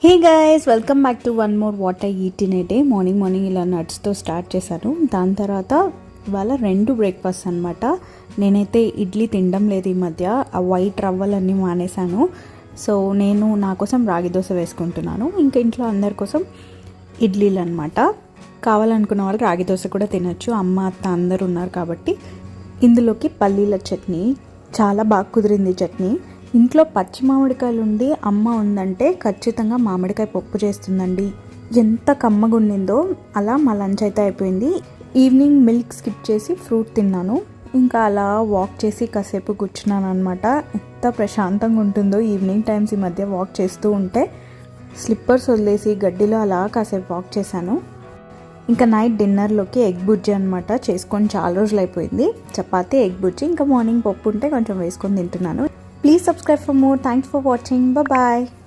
Hey guys, welcome back to one more what I eat in a day. Morning ఇలా నట్స్తో start చేశాను. దాని తర్వాత ఇవాళ 2 బ్రేక్ఫాస్ట్ అనమాట. నేనైతే ఇడ్లీ తినడం లేదు ఈ మధ్య. ఆ వైట్ రవ్వలన్నీ మానేశాను. సో నేను నా కోసం రాగి దోశ వేసుకుంటున్నాను. ఇంకా ఇంట్లో అందరి కోసం ఇడ్లీలు అనమాట. కావాలనుకున్న వాళ్ళు రాగి దోశ కూడా తినచ్చు. అమ్మ అత్త అందరు ఉన్నారు కాబట్టి. ఇందులోకి పల్లీల చట్నీ చాలా బాగా కుదిరింది. చట్నీ ఇంట్లో పచ్చి మామిడికాయలు ఉండి అమ్మ ఉందంటే ఖచ్చితంగా మామిడికాయ పప్పు చేస్తుందండి. ఎంత కమ్మగా ఉండిందో. అలా మా లంచ్ అయితే అయిపోయింది. ఈవినింగ్ మిల్క్ స్కిప్ చేసి ఫ్రూట్ తిన్నాను. ఇంకా అలా వాక్ చేసి కాసేపు కూర్చున్నాను అనమాట. ఎంత ప్రశాంతంగా ఉంటుందో ఈవినింగ్ టైమ్స్ ఈ మధ్య వాక్ చేస్తూ ఉంటే. స్లిప్పర్స్ వదిలేసి గడ్డిలో అలా కాసేపు వాక్ చేశాను. ఇంకా నైట్ డిన్నర్లోకి ఎగ్ బుజ్జి అనమాట. చేసుకొని చాలా రోజులు అయిపోయింది. చపాతీ, ఎగ్ బుజ్జి, ఇంకా మార్నింగ్ పప్పు ఉంటే కొంచెం వేసుకొని తింటున్నాను. Please subscribe for more. Thanks for watching. Bye bye.